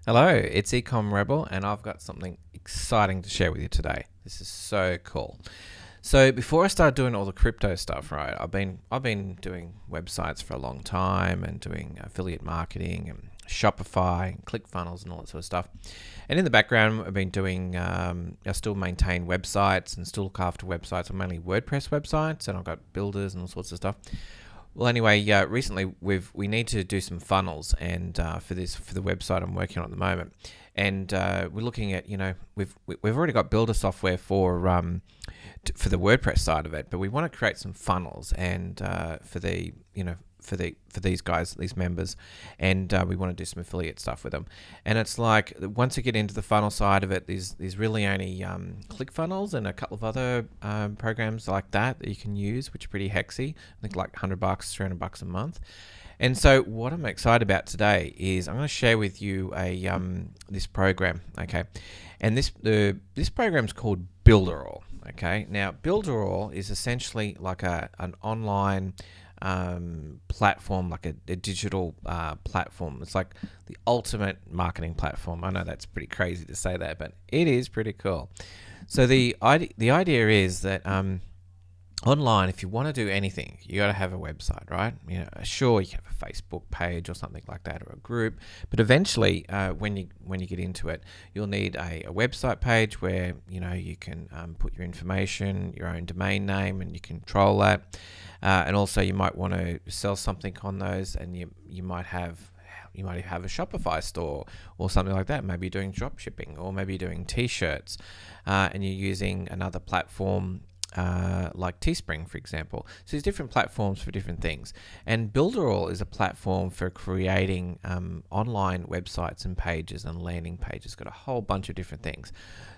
Hello, it's Ecom Rebel, and I've got something exciting to share with you today. This is so cool. So before I start doing all the crypto stuff, right? I've been doing websites for a long time and doing affiliate marketing and Shopify and Clickfunnels and all that sort of stuff. And in the background, I've been doing. I still maintain websites and still look after websites. I'm mainly WordPress websites, and I've got builders and all sorts of stuff. Well, anyway, recently we need to do some funnels, and for the website I'm working on at the moment, and we're looking at we've already got builder software for the WordPress side of it, but we want to create some funnels and for these guys, these members, and we want to do some affiliate stuff with them. And it's like once you get into the funnel side of it, there's really only Clickfunnels and a couple of other programs like that you can use, which are pretty hexy. I think like $100, $300 a month. And so what I'm excited about today is I'm going to share with you this program, okay? And this program is called Builderall, okay? Now, Builderall is essentially like an online platform, like a digital platform. It's like the ultimate marketing platform. I know that's pretty crazy to say that, but it is pretty cool. So the idea is that online, if you want to do anything, you got to have a website, right? Sure, you can have a Facebook page or something like that, or a group, but eventually, when you get into it, you'll need a website page where you can put your information, your own domain name, and you control that. And also, you might want to sell something on those, and you might have a Shopify store or something like that. Maybe you're doing drop shipping, or maybe you're doing t-shirts, and you're using another platform like Teespring, for example. So there's different platforms for different things. And Builderall is a platform for creating online websites and pages and landing pages. It's got a whole bunch of different things.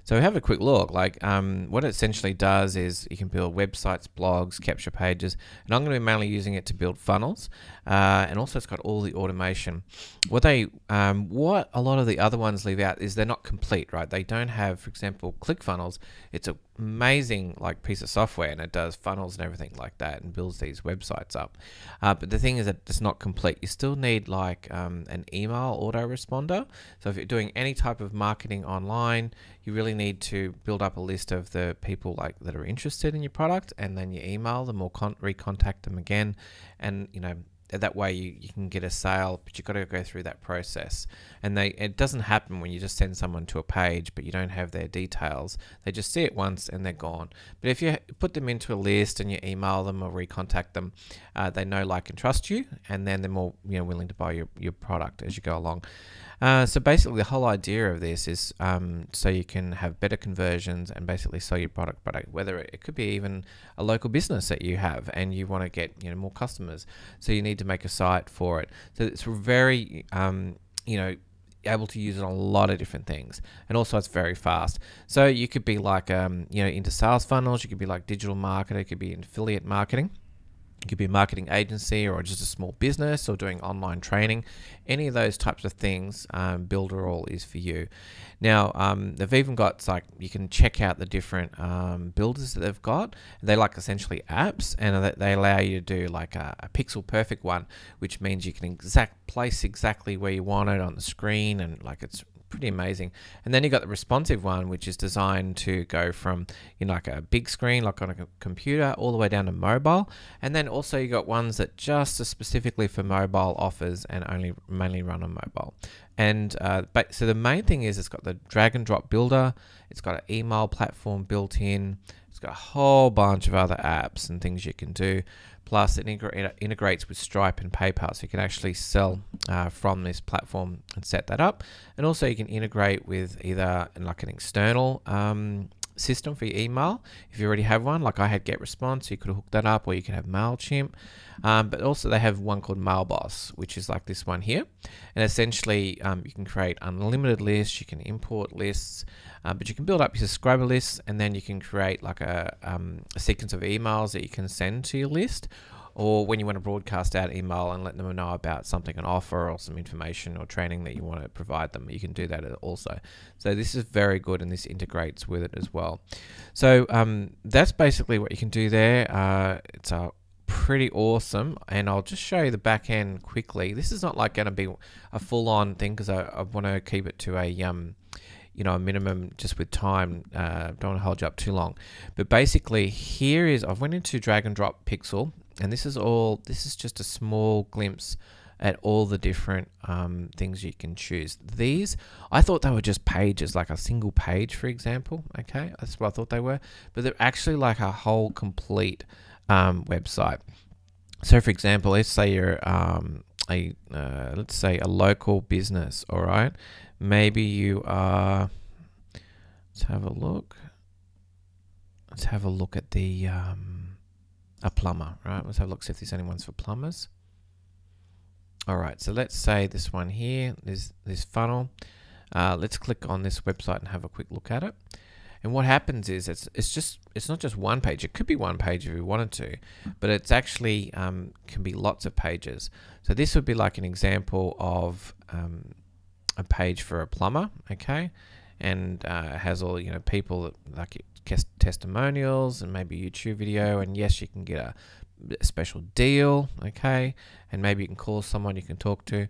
So have a quick look. Like what it essentially does is you can build websites, blogs, capture pages, and I'm going to be mainly using it to build funnels. And also it's got all the automation. What a lot of the other ones leave out is they're not complete, right? They don't have, for example, Clickfunnels. It's an amazing piece of software, and it does funnels and everything like that and builds these websites up. But the thing is that it's not complete. You still need an email autoresponder. So if you're doing any type of marketing online, you really need to build up a list of the people that are interested in your product, and then you email them or recontact them again, and that way you can get a sale, but you've got to go through that process. And it doesn't happen when you just send someone to a page but you don't have their details. They just see it once and they're gone. But if you put them into a list and you email them or recontact them, they know, like, and trust you, and then they're more willing to buy your product as you go along. So basically the whole idea of this is so you can have better conversions and basically sell your product, whether it could be even a local business that you have and you want to get more customers. So you need to make a site for it. So it's very able to use it on a lot of different things, and also it's very fast. So you could be like into sales funnels, you could be like digital marketer, it could be in affiliate marketing. It could be a marketing agency or just a small business or doing online training. Any of those types of things, Builderall is for you. Now, they've even got, you can check out the different builders that they've got. They're essentially apps, and they allow you to do a pixel perfect one, which means you can place exactly where you want it on the screen, and it's pretty amazing. And then you got the responsive one, which is designed to go from a big screen like on a computer all the way down to mobile. And then also you got ones that just are specifically for mobile offers and mainly run on mobile. And so the main thing is it's got the drag and drop builder, it's got an email platform built in, it's got a whole bunch of other apps and things you can do. Plus, it integrates with Stripe and PayPal, so you can actually sell from this platform and set that up. And also, you can integrate with either an external system for your email. If you already have one, like I had GetResponse, you could hook that up, or you could have MailChimp. But also, they have one called Mailboss, which is like this one here. And essentially, you can create unlimited lists, you can import lists, but you can build up your subscriber lists, and then you can create a sequence of emails that you can send to your list. Or when you want to broadcast out email and let them know about something, an offer or some information or training that you want to provide them, you can do that also. So this is very good, and this integrates with it as well. So that's basically what you can do there. It's a pretty awesome, and I'll just show you the back end quickly. This is not like going to be a full-on thing because I want to keep it to a you know, a minimum just with time. Don't want to hold you up too long, but basically here is, I've went into drag and drop pixel, and this is just a small glimpse at all the different things you can choose. These, I thought they were just pages, like a single page, for example. Okay, that's what I thought they were, but they're actually like a whole complete website. So, for example, let's say you're let's say a local business. All right, maybe you are. Let's have a look. Let's have a look at the a plumber. Right, let's have a look, see if there's any ones for plumbers. All right, so let's say this one here, this funnel. Let's click on this website and have a quick look at it. And what happens is it's not just one page. It could be one page if you wanted to, but it's actually can be lots of pages. So this would be like an example of a page for a plumber, okay? And it has all, you know, people like testimonials and maybe a YouTube video, and yes, you can get a special deal, okay, and maybe you can call someone you can talk to.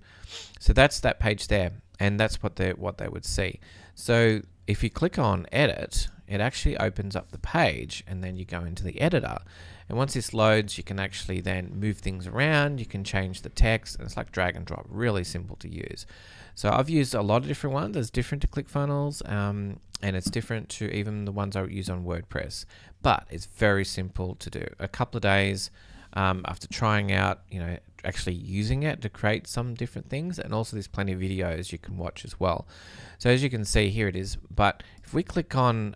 So that's that page there, and that's what they would see. So if you click on edit, it actually opens up the page, and then you go into the editor, and once this loads, you can actually then move things around. You can change the text, and it's like drag and drop, really simple to use. So I've used a lot of different ones. It's different to Clickfunnels, and it's different to even the ones I use on WordPress, but it's very simple to do. A couple of days after trying out, you know, actually using it to create some different things, and also there's plenty of videos you can watch as well. So as you can see, here it is. But if we click on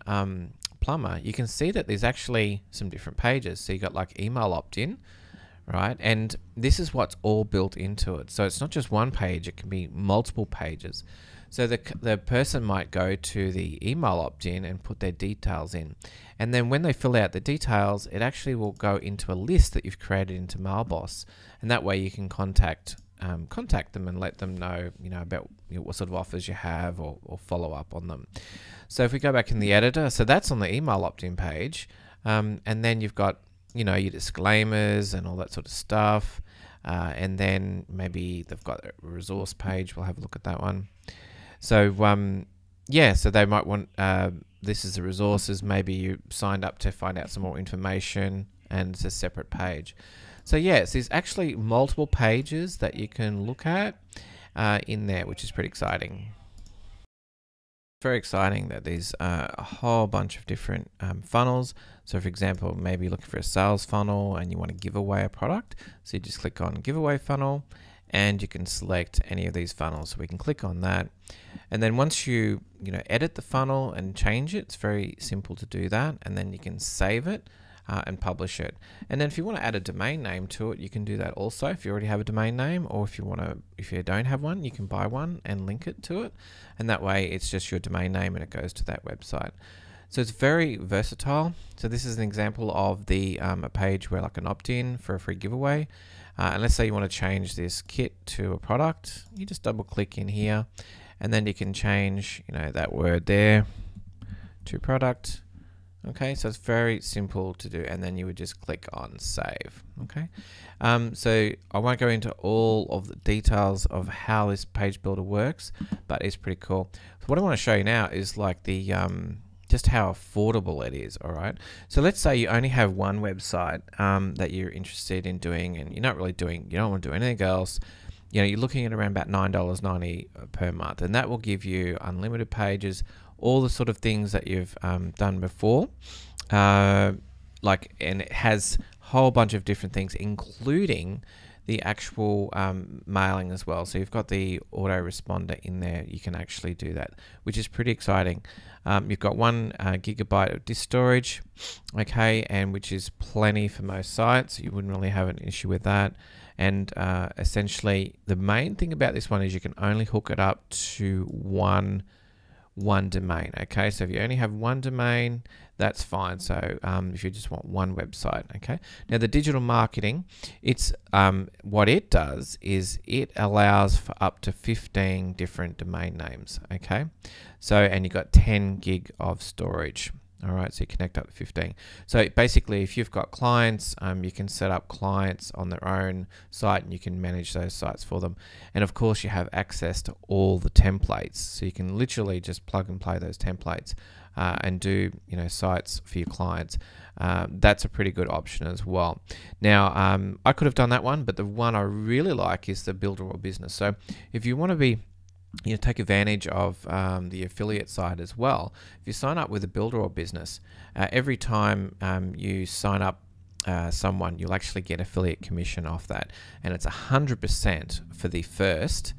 plumber, you can see that there's actually some different pages. So you got like email opt-in, right? And this is what's all built into it. So it's not just one page, it can be multiple pages. So the person might go to the email opt-in and put their details in. And then when they fill out the details, it actually will go into a list that you've created into Mailboss. And that way you can contact them and let them know, you know, about, you know, what sort of offers you have, or follow up on them. So if we go back in the editor, so that's on the email opt-in page. And then you've got, you know, your disclaimers and all that sort of stuff. And then maybe they've got a resource page. We'll have a look at that one. So yeah, so they might want, this is the resources, maybe you signed up to find out some more information, and it's a separate page. So yes, there's actually multiple pages that you can look at in there, which is pretty exciting. Very exciting that there's a whole bunch of different funnels. So for example, maybe you're looking for a sales funnel and you want to give away a product. So you just click on giveaway funnel, and you can select any of these funnels. So we can click on that. And then once you edit the funnel and change it, it's very simple to do that. And then you can save it and publish it. And then if you want to add a domain name to it, you can do that also if you already have a domain name, or if you don't have one, you can buy one and link it to it. And that way it's just your domain name and it goes to that website. So it's very versatile. So this is an example of the a page where like an opt-in for a free giveaway. And let's say you want to change this kit to a product. You just double click in here, and then you can change, you know, that word there to product. Okay, so it's very simple to do, and then you would just click on save. Okay, so I won't go into all of the details of how this page builder works, but it's pretty cool. So what I want to show you now is like the just how affordable it is. All right, so let's say you only have one website that you're interested in doing, and you don't want to do anything else. You know, you're looking at around about $9.90 per month, and that will give you unlimited pages, all the sort of things that you've done before, and it has a whole bunch of different things, including the actual mailing as well. So you've got the autoresponder in there. You can actually do that, which is pretty exciting. You've got 1 gigabyte of disk storage, okay, and which is plenty for most sites. You wouldn't really have an issue with that. And essentially, the main thing about this one is you can only hook it up to one domain. Okay, so if you only have one domain, that's fine. So if you just want one website, okay. Now the digital marketing, it's what it does is it allows for up to 15 different domain names. Okay, so and you got 10 gig of storage. All right, so you connect up to 15. So basically, if you've got clients, you can set up clients on their own site and you can manage those sites for them. And of course, you have access to all the templates. So you can literally just plug and play those templates and do, sites for your clients. That's a pretty good option as well. Now, I could have done that one, but the one I really like is the Builderall business. So if you want to be take advantage of the affiliate side as well. If you sign up with a Builderall business, every time you sign up someone, you'll actually get affiliate commission off that, and it's 100% for the first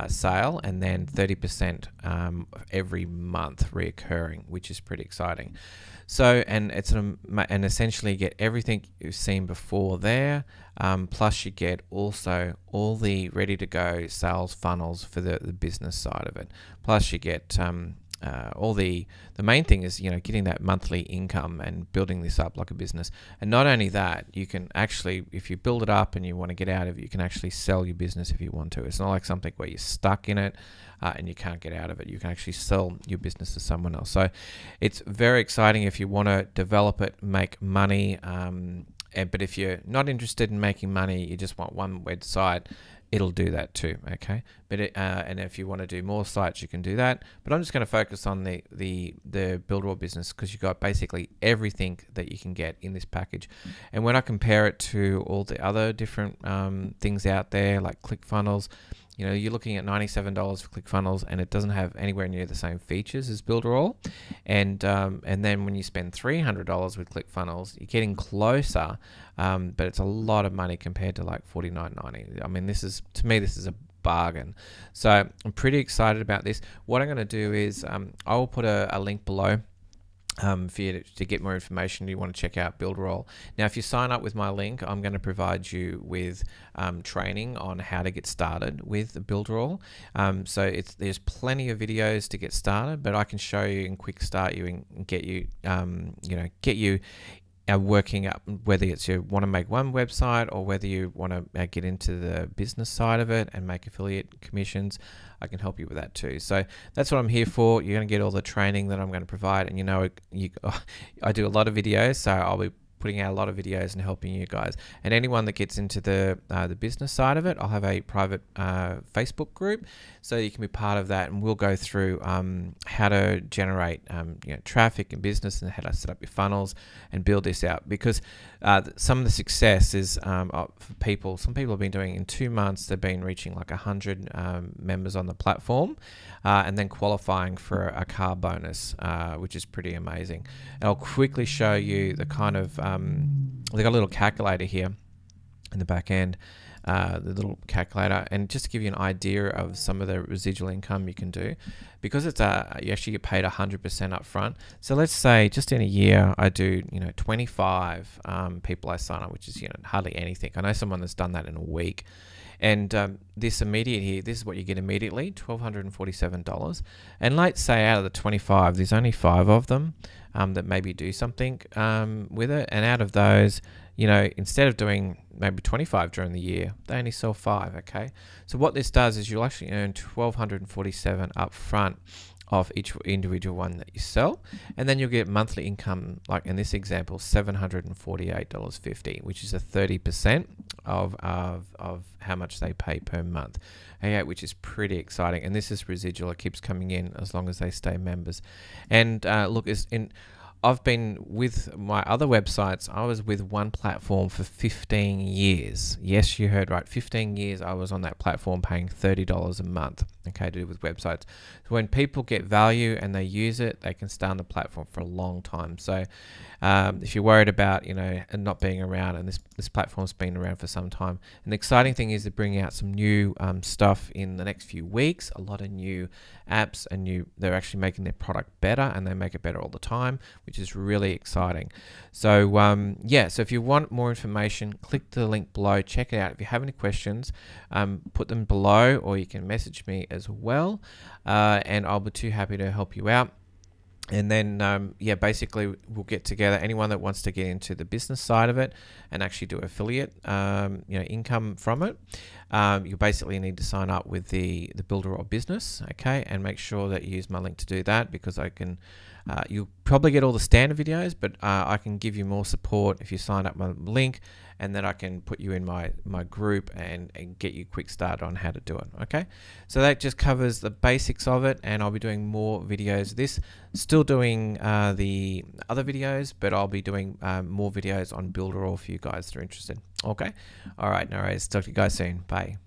sale, and then 30% every month reoccurring, which is pretty exciting. So, and it's and essentially you get everything you've seen before there, plus you get also all the ready to go sales funnels for the business side of it. Plus you get all the main thing is getting that monthly income and building this up like a business. And not only that, you can actually, if you build it up and you want to get out of it, you can actually sell your business if you want to. It's not like something where you're stuck in it and you can't get out of it. You can actually sell your business to someone else. So it's very exciting if you want to develop it, make money. But if you're not interested in making money, you just want one website, it'll do that too, okay? But and if you want to do more sites, you can do that. But I'm just going to focus on the Builderall business because you've got basically everything that you can get in this package. And when I compare it to all the other different things out there, like Clickfunnels, you're looking at $97 for Clickfunnels, and it doesn't have anywhere near the same features as Builderall. And then when you spend $300 with Clickfunnels, you're getting closer, but it's a lot of money compared to like $49.90. I mean, to me, this is a bargain. So I'm pretty excited about this. What I'm going to do is I will put a link below for you to get more information. You want to check out Builderall. Now, if you sign up with my link, I'm going to provide you with training on how to get started with Builderall. So there's plenty of videos to get started, but I can show you and quick start you and get you, working up, whether it's you want to make one website or whether you want to get into the business side of it and make affiliate commissions. I can help you with that too. So that's what I'm here for. You're going to get all the training that I'm going to provide, and I do a lot of videos, so I'll be putting out a lot of videos and helping you guys. And anyone that gets into the business side of it, I'll have a private Facebook group, so you can be part of that, and we'll go through how to generate traffic and business and how to set up your funnels and build this out. Because some of the success is for people. Some people have been doing in 2 months. They've been reaching like 100 members on the platform, and then qualifying for a car bonus, which is pretty amazing. And I'll quickly show you the kind of they've got a little calculator here in the back end, the little calculator, and just to give you an idea of some of the residual income you can do, because it's you actually get paid 100% up front. So let's say just in a year I do 25 people I sign up, which is hardly anything. I know someone that's done that in a week. And this immediate here, this is what you get immediately, $1,247. And let's say out of the 25, there's only 5 of them that maybe do something with it. And out of those, instead of doing maybe 25 during the year, they only sell 5, okay? So what this does is you'll actually earn $1,247 up front of each individual one that you sell, and then you'll get monthly income, like in this example, $748.50, which is a 30% of how much they pay per month. Okay, which is pretty exciting. And this is residual; it keeps coming in as long as they stay members. And look, I've been with my other websites. I was with one platform for 15 years. Yes, you heard right. 15 years I was on that platform paying $30 a month, okay, to do with websites. So when people get value and they use it, they can stay on the platform for a long time. So if you're worried about, and not being around, and this platform's been around for some time. And the exciting thing is they're bringing out some new stuff in the next few weeks, a lot of new apps, and they're actually making their product better, and they make it better all the time, which is really exciting. So so if you want more information, click the link below, check it out. If you have any questions, put them below, or you can message me as well, and I'll be too happy to help you out. And then, basically we'll get together. Anyone that wants to get into the business side of it and actually do affiliate, income from it, you basically need to sign up with the Builderall business, okay? And make sure that you use my link to do that, because I can You'll probably get all the standard videos, but I can give you more support if you sign up my link, and then I can put you in my group and get you quick start on how to do it. Okay, so that just covers the basics of it, and I'll be doing more videos of this. Still doing the other videos, but I'll be doing more videos on Builderall for you guys that are interested. Okay, all right, no worries. Talk to you guys soon. Bye.